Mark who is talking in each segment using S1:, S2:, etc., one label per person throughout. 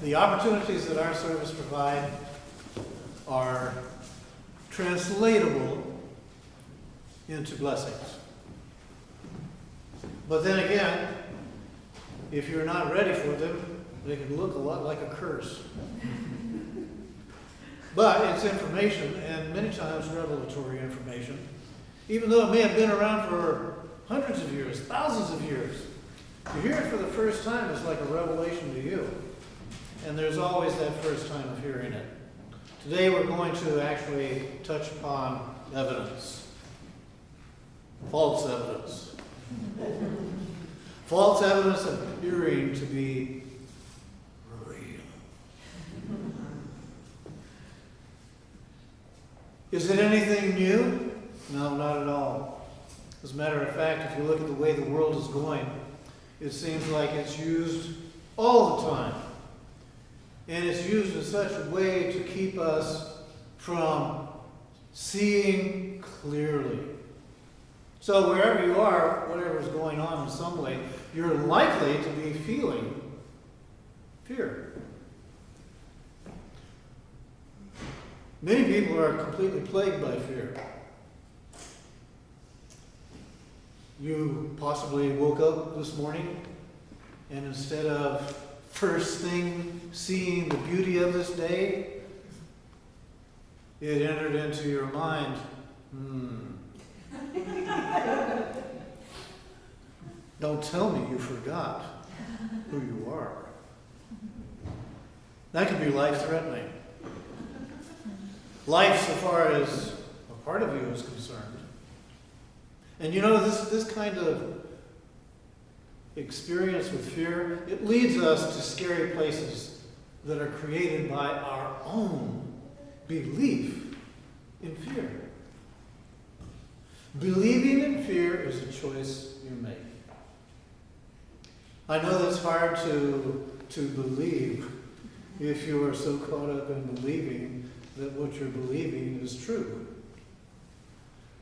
S1: The opportunities that our service provide are translatable into blessings. But then again, if you're not ready for them, they can look a lot like a curse. But it's information, and many times revelatory information, even though it may have been around for hundreds of years, thousands of years. To hear it for the first time is like a revelation to you. And there's always that first time of hearing it. Today we're going to actually touch upon evidence. False evidence. False evidence appearing to be real. Is it anything new? No, not at all. As a matter of fact, if you look at the way the world is going, it seems like it's used all the time. And it's used in such a way to keep us from seeing clearly. So wherever you are, whatever is going on in some way, you're likely to be feeling fear. Many people are completely plagued by fear. You possibly woke up this morning and instead of first thing seeing the beauty of this day, it entered into your mind, don't tell me you forgot who you are. That could be life-threatening. Life, so far as a part of you is concerned. And you know, this kind of experience with fear, it leads us to scary places that are created by our own belief in fear. Believing in fear is a choice you make. I know that's hard to believe if you are so caught up in believing that what you're believing is true.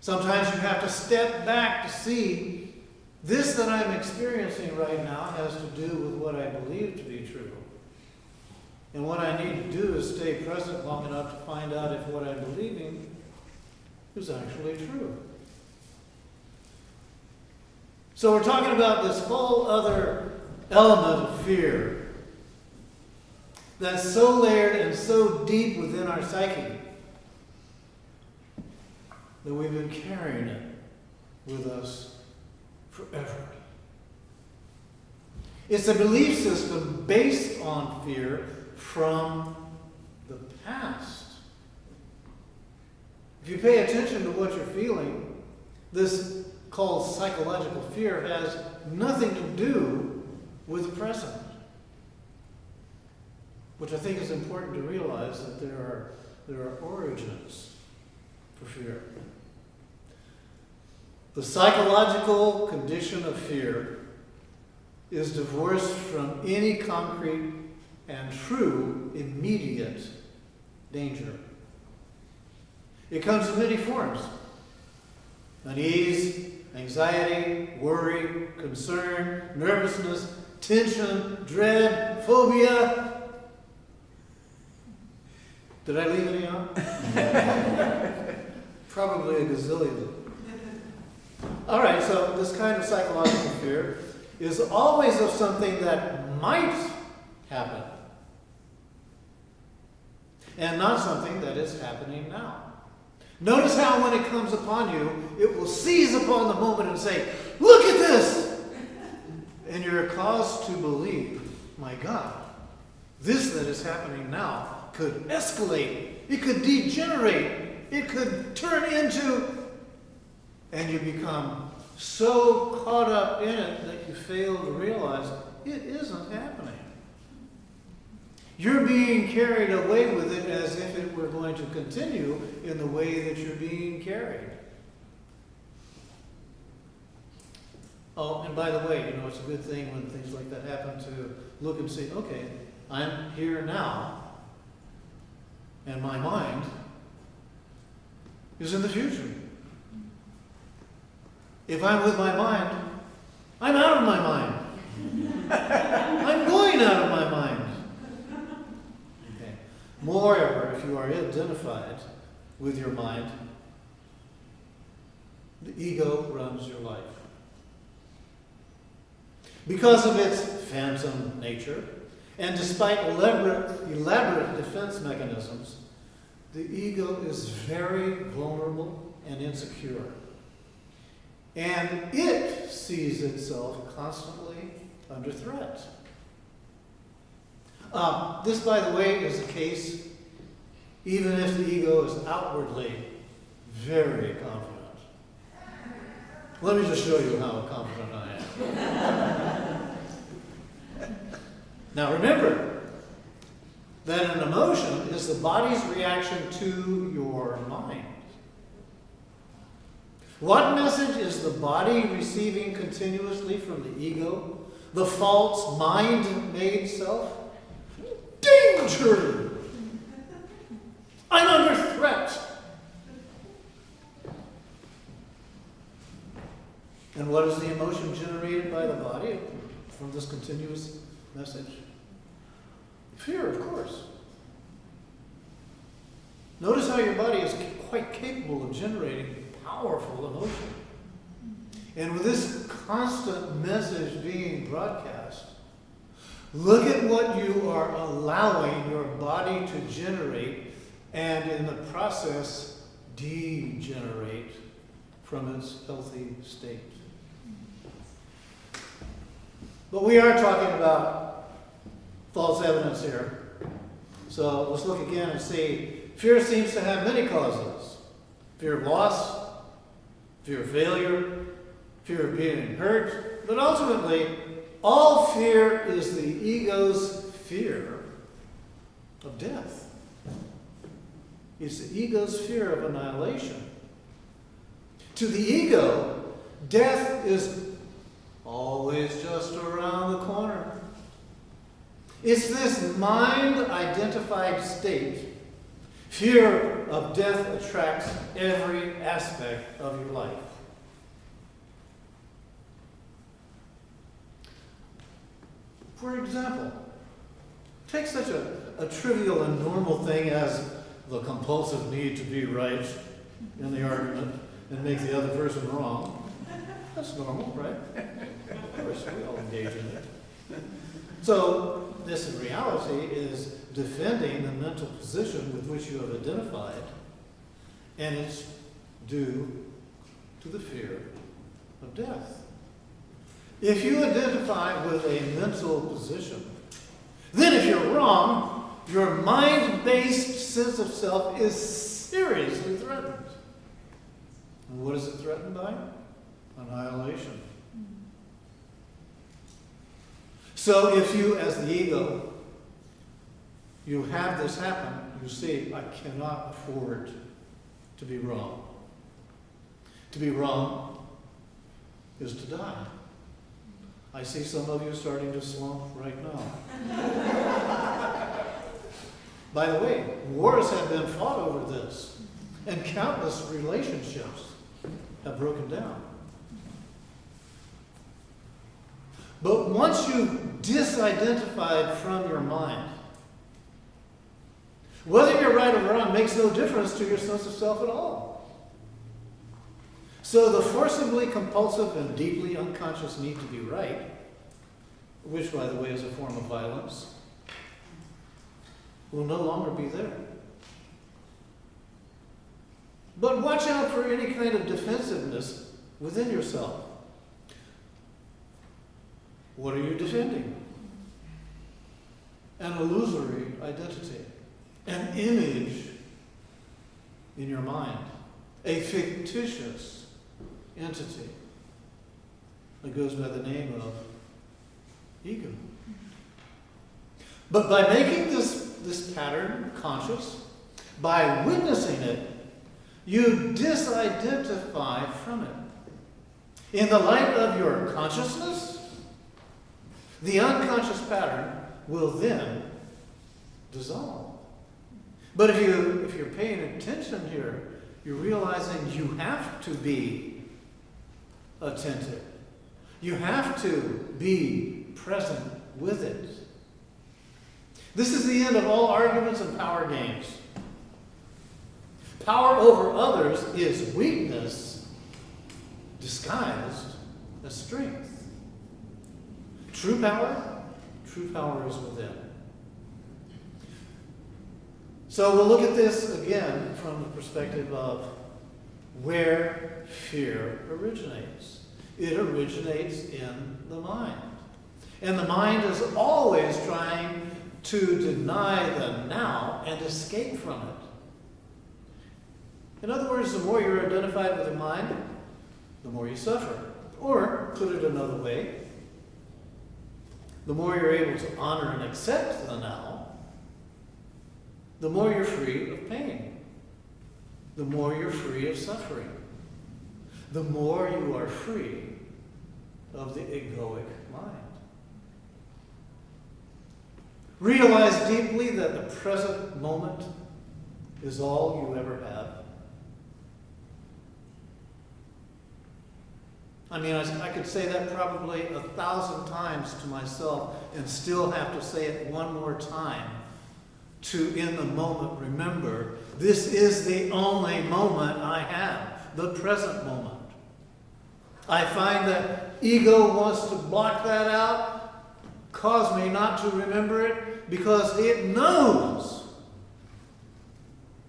S1: Sometimes you have to step back to see this that I'm experiencing right now has to do with what I believe to be true. And what I need to do is stay present long enough to find out if what I'm believing is actually true. So we're talking about this whole other element of fear that's so layered and so deep within our psyche that we've been carrying it with us forever. It's a belief system based on fear from the past. If you pay attention to what you're feeling, this called psychological fear has nothing to do with the present. Which I think is important to realize that there are origins for fear. The psychological condition of fear is divorced from any concrete and true immediate danger. It comes in many forms: unease, anxiety, worry, concern, nervousness, tension, dread, phobia. Did I leave any out? Probably a gazillion. All right, so this kind of psychological fear is always of something that might happen, and not something that is happening now. Notice how when it comes upon you, it will seize upon the moment and say, "Look at this!" And you're caused to believe, my God, this that is happening now could escalate, it could degenerate, it could turn into, and you become so caught up in it that you fail to realize it isn't happening. You're being carried away with it as if it were going to continue in the way that you're being carried. Oh, and by the way, you know, it's a good thing when things like that happen to look and see, okay, I'm here now, and my mind is in the future. If I'm with my mind, I'm out of my mind. I'm going out of my mind. you are identified with your mind, the ego runs your life. Because of its phantom nature, and despite elaborate defense mechanisms, the ego is very vulnerable and insecure. And it sees itself constantly under threat. This, by the way, is the case even if the ego is outwardly very confident. Let me just show you how confident I am. Now remember that an emotion is the body's reaction to your mind. What message is the body receiving continuously from the ego, the false mind-made self? Danger! I'm under threat. And what is the emotion generated by the body from this continuous message? Fear, of course. Notice how your body is quite capable of generating powerful emotion. And with this constant message being broadcast, look at what you are allowing your body to generate and in the process degenerate from its healthy state. But we are talking about false evidence here. So let's look again and see. Fear seems to have many causes. Fear of loss, fear of failure, fear of being hurt. But ultimately, all fear is the ego's fear of death. It's the ego's fear of annihilation. To the ego, death is always just around the corner. It's this mind-identified state. Fear of death attracts every aspect of your life. For example, take such a trivial and normal thing as the compulsive need to be right in the argument and make the other person wrong. That's normal, right? Of course, we all engage in it. So, this in reality is defending the mental position with which you have identified, and it's due to the fear of death. If you identify with a mental position, then if you're wrong, your mind-based sense of self is seriously threatened. And what is it threatened by? Annihilation. So if you, as the ego, you have this happen, you see, I cannot afford to be wrong. To be wrong is to die. I see some of you starting to slump right now. By the way, wars have been fought over this, and countless relationships have broken down. But once you've disidentified from your mind, whether you're right or wrong makes no difference to your sense of self at all. So the forcibly compulsive and deeply unconscious need to be right, which, by the way, is a form of violence, will no longer be there. But watch out for any kind of defensiveness within yourself. What are you defending? An illusory identity, an image in your mind, a fictitious entity that goes by the name of ego. But by making this pattern conscious, by witnessing it, you disidentify from it. In the light of your consciousness, the unconscious pattern will then dissolve. But if you're paying attention here, you're realizing you have to be attentive. You have to be present with it. This is the end of all arguments and power games. Power over others is weakness disguised as strength. True power is within. So we'll look at this again from the perspective of where fear originates. It originates in the mind. And the mind is always trying to deny the now and escape from it. In other words, the more you're identified with the mind, the more you suffer. Or, put it another way, the more you're able to honor and accept the now, the more you're free of pain. The more you're free of suffering. The more you are free of the egoic mind. Realize deeply that the present moment is all you ever have. I mean, I could say that probably 1,000 times to myself and still have to say it one more time to, in the moment, remember, this is the only moment I have, the present moment. I find that ego wants to block that out, cause me not to remember it, because it knows.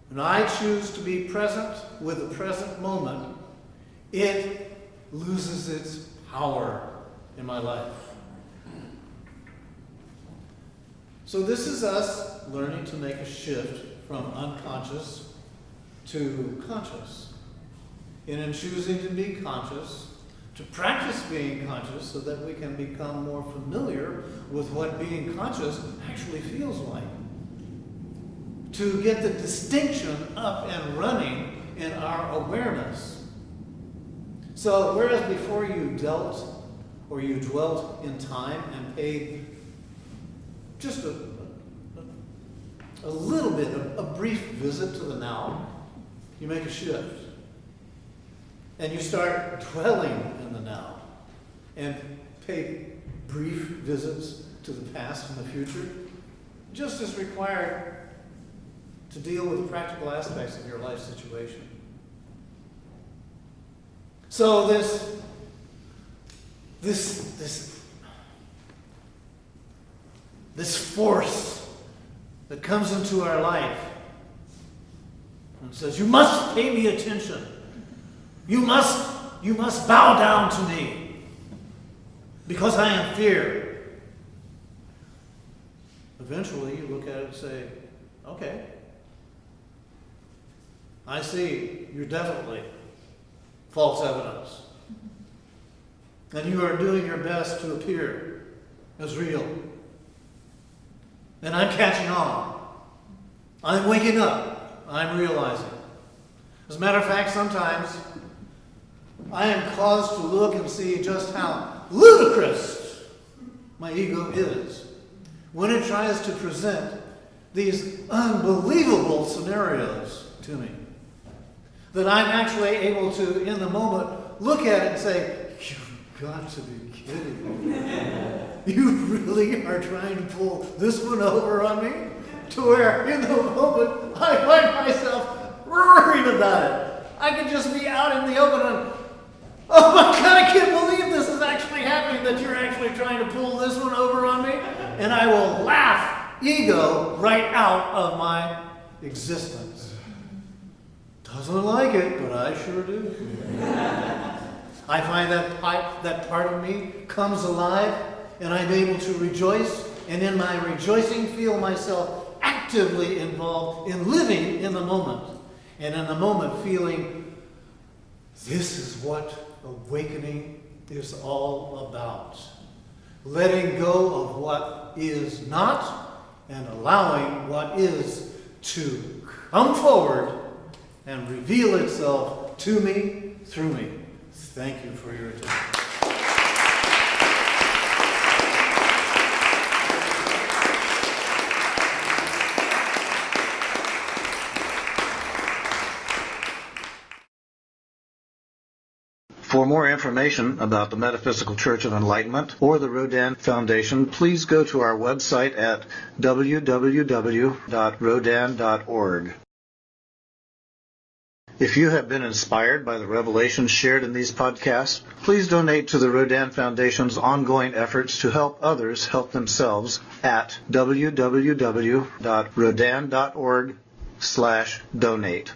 S1: When I choose to be present with the present moment, it loses its power in my life. So this is us learning to make a shift from unconscious to conscious. And in choosing to be conscious, to practice being conscious so that we can become more familiar with what being conscious actually feels like. To get the distinction up and running in our awareness. So whereas before you dealt or you dwelt in time and paid just a little bit, a brief visit to the now, you make a shift. And you start dwelling in the now and pay brief visits to the past and the future, just as required to deal with the practical aspects of your life situation. So this force that comes into our life and says, you must pay me attention. You must bow down to me because I am fear. Eventually you look at it and say, okay, I see you're definitely false evidence. And you are doing your best to appear as real. And I'm catching on. I'm waking up. I'm realizing. As a matter of fact, sometimes I am caused to look and see just how ludicrous my ego is when it tries to present these unbelievable scenarios to me. That I'm actually able to, in the moment, look at it and say, you've got to be kidding me. You really are trying to pull this one over on me? To where, in the moment, I find myself roaring about it. I could just be out in the open and, oh my God, I can't believe this is actually happening, that you're actually trying to pull this one over on me. And I will laugh ego right out of my existence. Doesn't like it, but I sure do. I find that part of me comes alive, and I'm able to rejoice, and in my rejoicing feel myself actively involved in living in the moment. And in the moment feeling, this is what awakening is all about. Letting go of what is not, and allowing what is to come forward and reveal itself to me, through me. Thank you for your attention. For more information about the Metaphysical Church of Enlightenment or the Rodin Foundation, please go to our website at www.rodin.org. If you have been inspired by the revelations shared in these podcasts, please donate to the Rodin Foundation's ongoing efforts to help others help themselves at www.rodin.org/donate.